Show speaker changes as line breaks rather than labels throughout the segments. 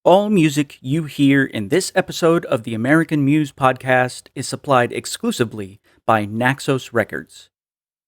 All music you hear in this episode of the American Muse podcast is supplied exclusively by Naxos Records.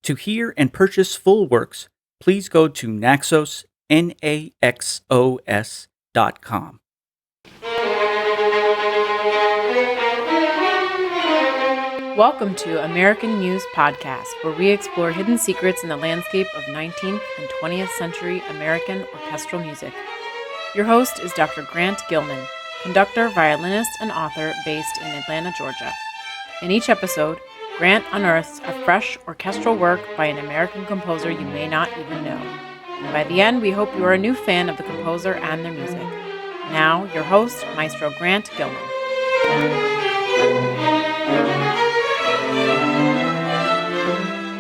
To hear and purchase full works, please go to Naxos, Naxos.com.
Welcome to American Muse Podcast, where we explore hidden secrets in the landscape of 19th and 20th century American orchestral music. Your host is Dr. Grant Gilman, conductor, violinist, and author based in Atlanta, Georgia. In each episode, Grant unearths a fresh orchestral work by an American composer you may not even know. And by the end, we hope you are a new fan of the composer and their music. Now, your host, Maestro Grant Gilman.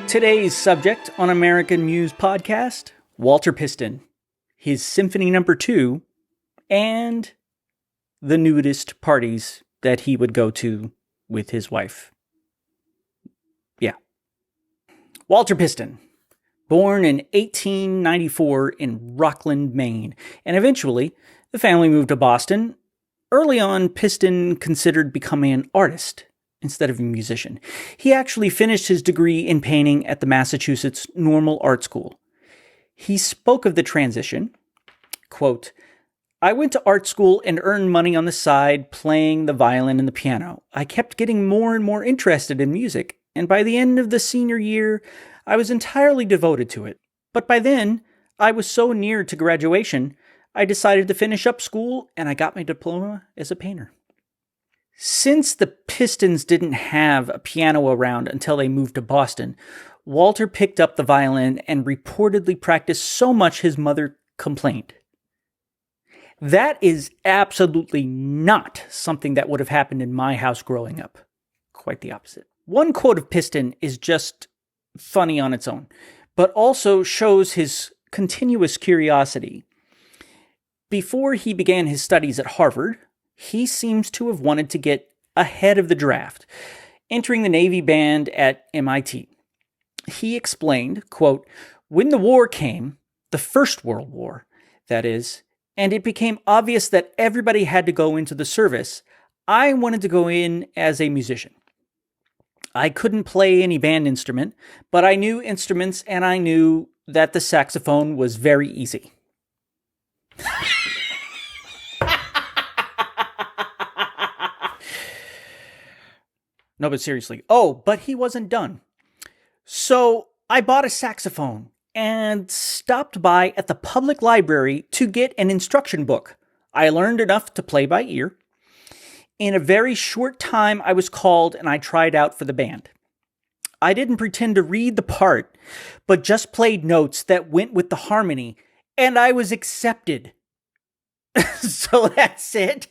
Today's subject on American Muse podcast, Walter Piston, his Symphony No. 2, and the nudist parties that he would go to with his wife. Yeah. Walter Piston, born in 1894 in Rockland, Maine, and eventually the family moved to Boston. Early on, Piston considered becoming an artist instead of a musician. He actually finished his degree in painting at the Massachusetts Normal Art School. He spoke of the transition, quote, "I went to art school and earned money on the side playing the violin and the piano. I kept getting more and more interested in music, and by the end of the senior year, I was entirely devoted to it. But by then, I was so near to graduation, I decided to finish up school and I got my diploma as a painter." Since the Pistons didn't have a piano around until they moved to Boston, Walter picked up the violin and reportedly practiced so much his mother complained. That is absolutely not something that would have happened in my house growing up. Quite the opposite. One quote of Piston is just funny on its own, but also shows his continuous curiosity. Before he began his studies at Harvard, he seems to have wanted to get ahead of the draft, entering the Navy band at MIT. He explained, quote, "When the war came, the First World War, that is, and it became obvious that everybody had to go into the service, I wanted to go in as a musician. I couldn't play any band instrument, but I knew instruments and I knew that the saxophone was very easy." No, but seriously. Oh, but he wasn't done. "So I bought a saxophone and stopped by at the public library to get an instruction book. I learned enough to play by ear. In a very short time, I was called and I tried out for the band. I didn't pretend to read the part, but just played notes that went with the harmony, and I was accepted." So that's it.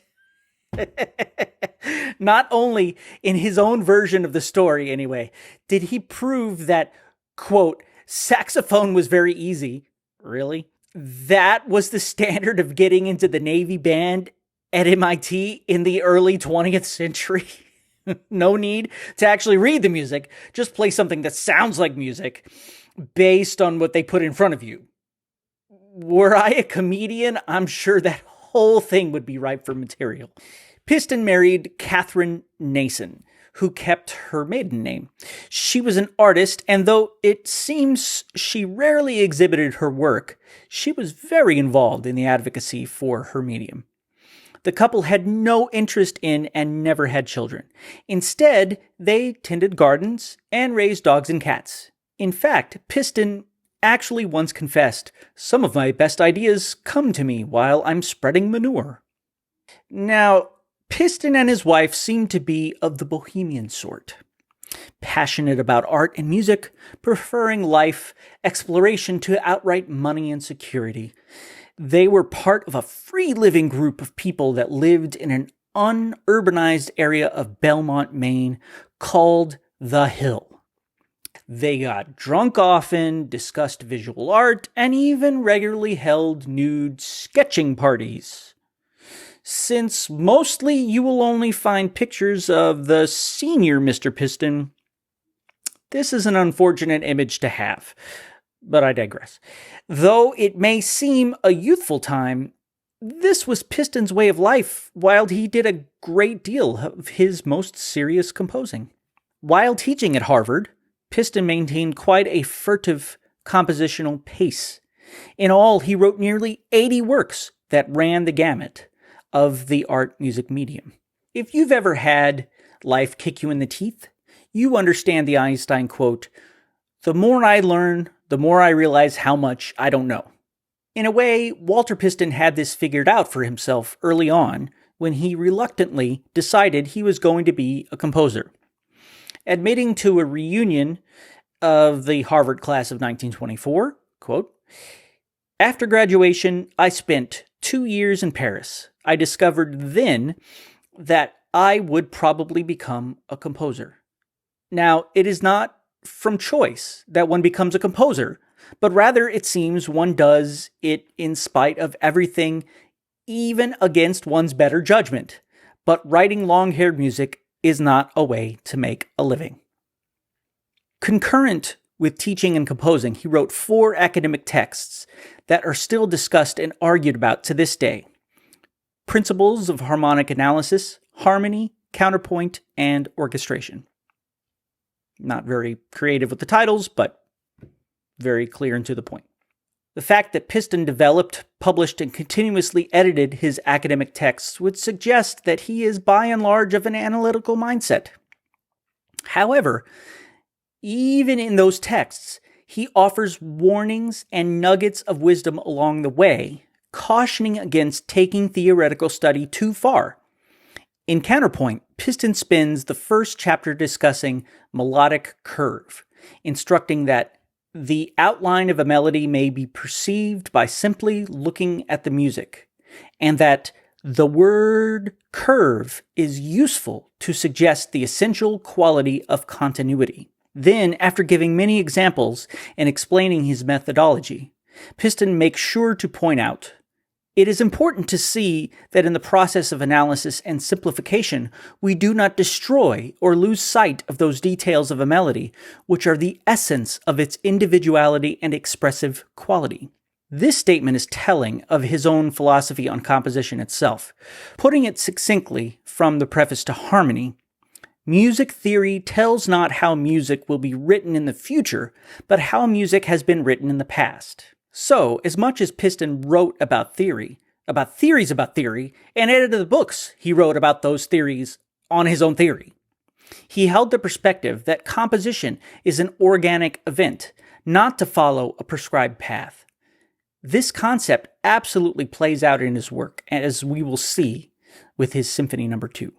Not only in his own version of the story, anyway, did he prove that, quote, "saxophone was very easy." Really? That was the standard of getting into the Navy band at MIT in the early 20th century? No need to actually read the music. Just play something that sounds like music based on what they put in front of you. Were I a comedian, I'm sure that whole thing would be ripe for material. Piston married Catherine Nason, who kept her maiden name. She was an artist, and though it seems she rarely exhibited her work, she was very involved in the advocacy for her medium. The couple had no interest in and never had children. Instead, they tended gardens and raised dogs and cats. In fact, Piston actually once confessed, "Some of my best ideas come to me while I'm spreading manure." Now, Piston and his wife seemed to be of the bohemian sort, passionate about art and music, preferring life exploration to outright money and security. They were part of a free-living group of people that lived in an unurbanized area of Belmont, Maine, called The Hill. They got drunk often, discussed visual art, and even regularly held nude sketching parties. Since mostly you will only find pictures of the senior Mr. Piston, this is an unfortunate image to have, but I digress. Though it may seem a youthful time, This was Piston's way of life while he did a great deal of his most serious composing. While teaching at Harvard, Piston maintained quite a furtive compositional pace. In all, he wrote nearly 80 works that ran the gamut of the art-music medium. If you've ever had life kick you in the teeth, you understand the Einstein quote, "The more I learn, the more I realize how much I don't know." In a way, Walter Piston had this figured out for himself early on when he reluctantly decided he was going to be a composer. Admitting to a reunion of the Harvard class of 1924, quote, "After graduation, I spent 2 years in Paris. I discovered then that I would probably become a composer." Now, it is not from choice that one becomes a composer, but rather it seems one does it in spite of everything, even against one's better judgment. But writing long-haired music is not a way to make a living. Concurrent with teaching and composing, he wrote 4 academic texts that are still discussed and argued about to this day: Principles of Harmonic Analysis, Harmony, Counterpoint, and Orchestration. Not very creative with the titles, but very clear and to the point. The fact that Piston developed, published, and continuously edited his academic texts would suggest that he is by and large of an analytical mindset. However, even in those texts, he offers warnings and nuggets of wisdom along the way, cautioning against taking theoretical study too far. In Counterpoint, Piston spends the first chapter discussing melodic curve, instructing that the outline of a melody may be perceived by simply looking at the music, and that the word curve is useful to suggest the essential quality of continuity. Then, after giving many examples and explaining his methodology, Piston makes sure to point out, "It is important to see that in the process of analysis and simplification, we do not destroy or lose sight of those details of a melody, which are the essence of its individuality and expressive quality." This statement is telling of his own philosophy on composition itself. Putting it succinctly from the preface to Harmony, music theory tells not how music will be written in the future, but how music has been written in the past. So, as much as Piston wrote about theories about theory, and edited the books he wrote about those theories on his own theory, he held the perspective that composition is an organic event, not to follow a prescribed path. This concept absolutely plays out in his work, as we will see with his Symphony No. 2.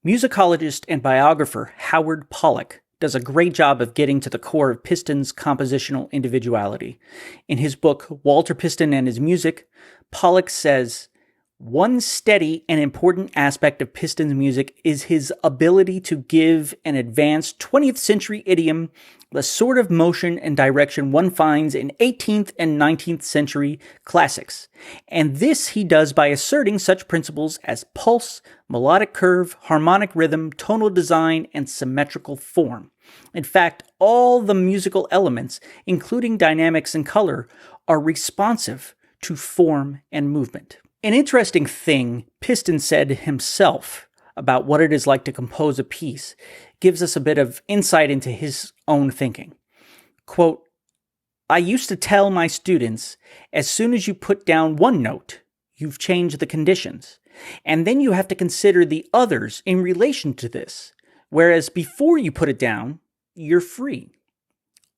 Musicologist and biographer Howard Pollack does a great job of getting to the core of Piston's compositional individuality. In his book, Walter Piston and His Music, Pollack says, "One steady and important aspect of Piston's music is his ability to give an advanced 20th century idiom the sort of motion and direction one finds in 18th and 19th century classics. And this he does by asserting such principles as pulse, melodic curve, harmonic rhythm, tonal design, and symmetrical form. In fact, all the musical elements, including dynamics and color, are responsive to form and movement." An interesting thing Piston said himself about what it is like to compose a piece gives us a bit of insight into his own thinking. Quote, "I used to tell my students, as soon as you put down one note, you've changed the conditions, and then you have to consider the others in relation to this, whereas before you put it down, you're free.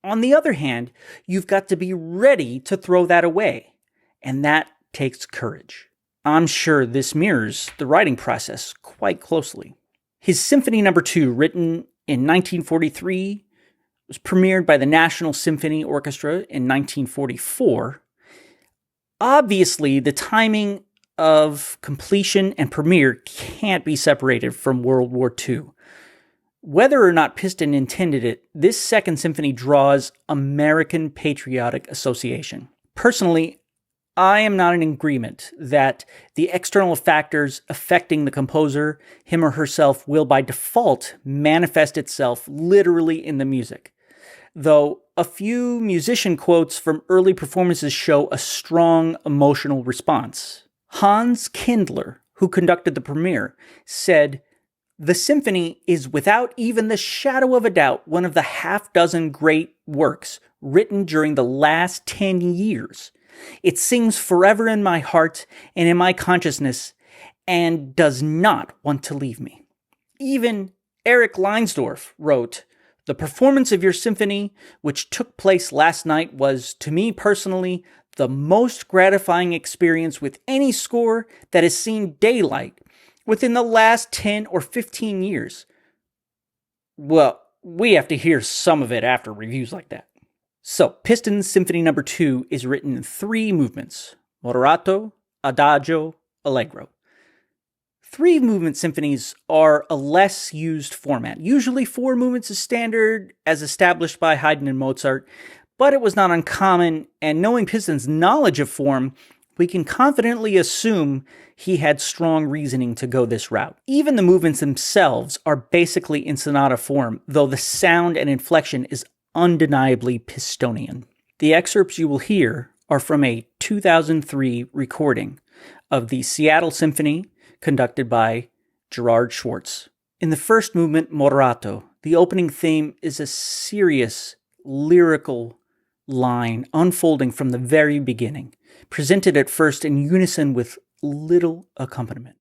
On the other hand, you've got to be ready to throw that away, and that takes courage." I'm sure this mirrors the writing process quite closely. His Symphony No. 2, written in 1943, was premiered by the National Symphony Orchestra in 1944. Obviously, the timing of completion and premiere can't be separated from World War II. Whether or not Piston intended it, this second symphony draws American patriotic association. Personally, I am not in agreement that the external factors affecting the composer, him or herself, will by default manifest itself literally in the music. Though a few musician quotes from early performances show a strong emotional response. Hans Kindler, who conducted the premiere, said, "The symphony is without even the shadow of a doubt one of the half-dozen great works written during the last 10 years. It sings forever in my heart and in my consciousness and does not want to leave me." Even Eric Leinsdorf wrote, "The performance of your symphony, which took place last night, was, to me personally, the most gratifying experience with any score that has seen daylight within the last 10 or 15 years. Well, we have to hear some of it after reviews like that. So, Piston's Symphony No. 2 is written in 3 movements: moderato, adagio, allegro. 3-movement symphonies are a less used format. Usually 4 movements is standard, as established by Haydn and Mozart, but it was not uncommon, and knowing Piston's knowledge of form, we can confidently assume he had strong reasoning to go this route. Even the movements themselves are basically in sonata form, though the sound and inflection is undeniably Pistonian. The excerpts you will hear are from a 2003 recording of the Seattle Symphony, conducted by Gerard Schwartz. In the first movement, moderato, the opening theme is a serious, lyrical line unfolding from the very beginning, presented at first in unison with little accompaniment.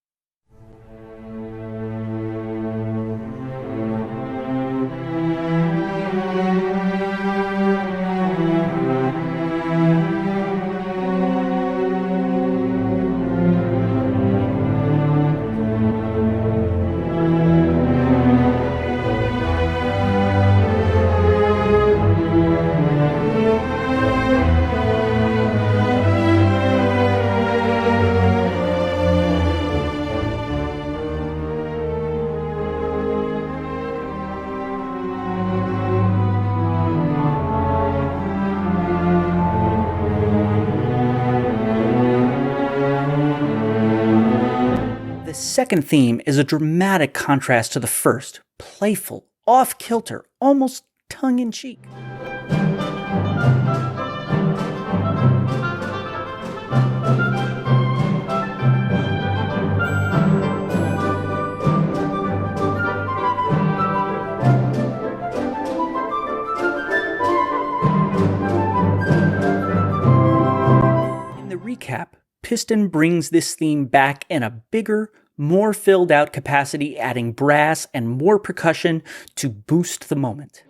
The second theme is a dramatic contrast to the first, playful, off-kilter, almost tongue-in-cheek. In the recap, Piston brings this theme back in a bigger, more filled out capacity, adding brass and more percussion to boost the moment.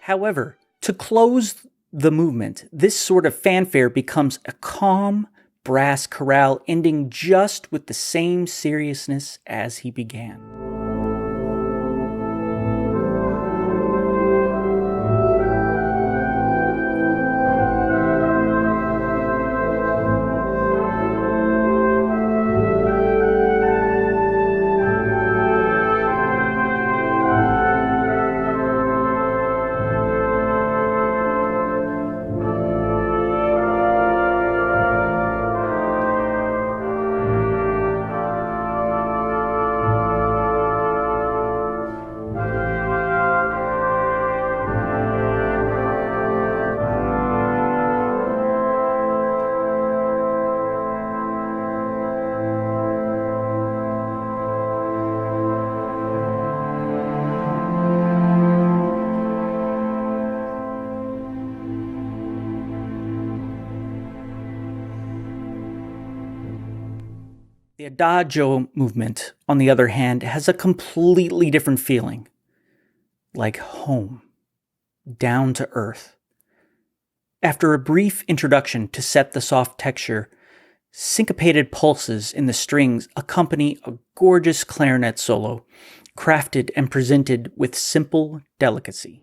However, to close the movement, this sort of fanfare becomes a calm brass chorale ending just with the same seriousness as he began. The adagio movement, on the other hand, has a completely different feeling. Like home. Down to earth. After a brief introduction to set the soft texture, syncopated pulses in the strings accompany a gorgeous clarinet solo, crafted and presented with simple delicacy.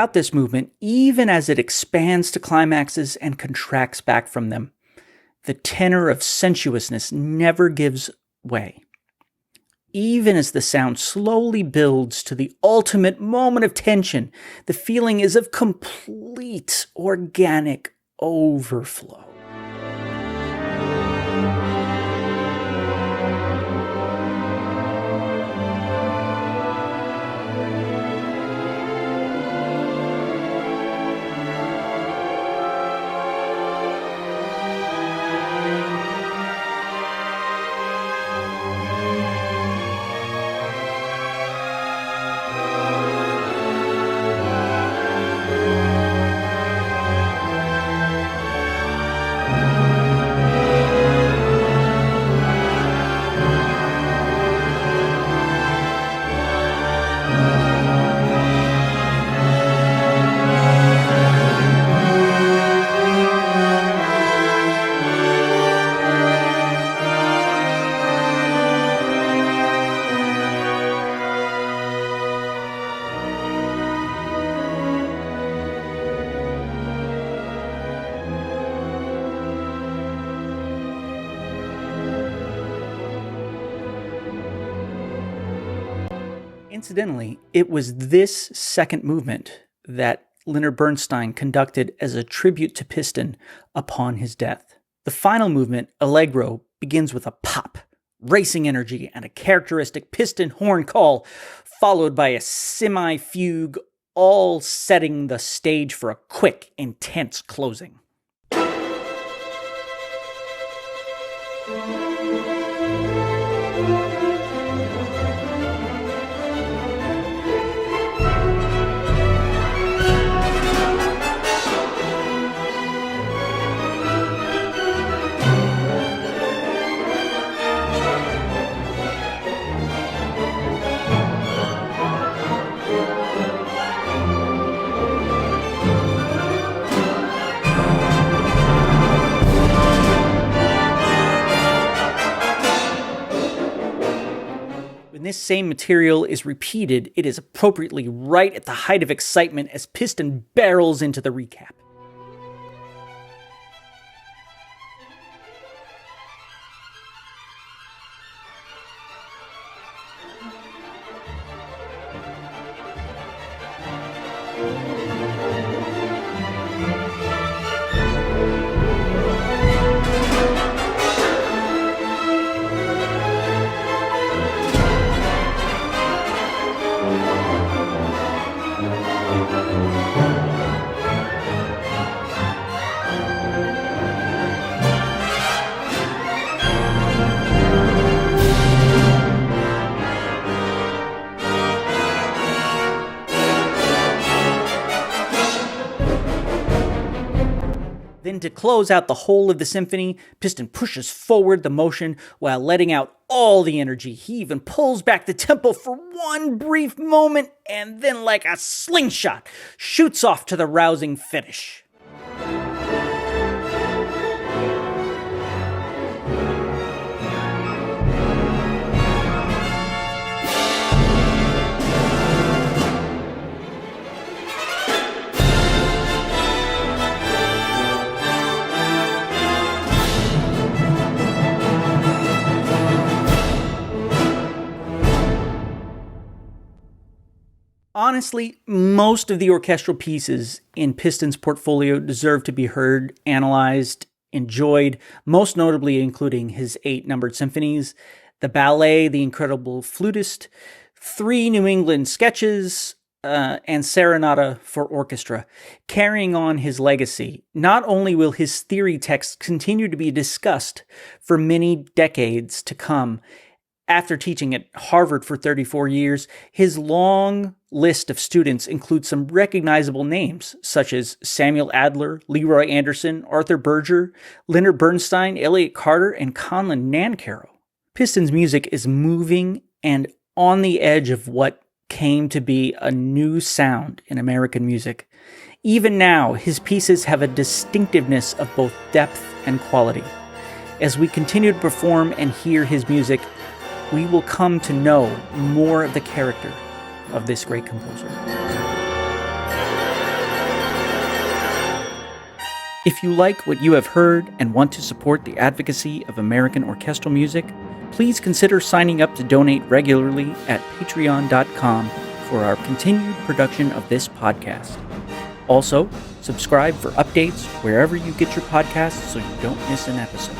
throughout this movement, even as it expands to climaxes and contracts back from them. The tenor of sensuousness never gives way. Even as the sound slowly builds to the ultimate moment of tension, the feeling is of complete organic overflow. Incidentally, it was this second movement that Leonard Bernstein conducted as a tribute to Piston upon his death. The final movement, Allegro, begins with a pop, racing energy, and a characteristic piston horn call, followed by a semi-fugue, all setting the stage for a quick, intense closing. When this same material is repeated, it is appropriately right at the height of excitement as Piston barrels into the recap. Then to close out the whole of the symphony, Piston pushes forward the motion while letting out all the energy. He even pulls back the tempo for one brief moment and then, like a slingshot, shoots off to the rousing finish. Honestly, most of the orchestral pieces in Piston's portfolio deserve to be heard, analyzed, enjoyed, most notably including his 8 numbered symphonies, the ballet, The Incredible Flutist, 3 New England sketches, and Serenata for Orchestra. Carrying on his legacy, not only will his theory texts continue to be discussed for many decades to come. After teaching at Harvard for 34 years, his long list of students includes some recognizable names, such as Samuel Adler, Leroy Anderson, Arthur Berger, Leonard Bernstein, Elliott Carter, and Conlon Nancarrow. Piston's music is moving and on the edge of what came to be a new sound in American music. Even now, his pieces have a distinctiveness of both depth and quality. As we continue to perform and hear his music, we will come to know more of the character of this great composer. If you like what you have heard and want to support the advocacy of American orchestral music, please consider signing up to donate regularly at patreon.com for our continued production of this podcast. Also, subscribe for updates wherever you get your podcasts so you don't miss an episode.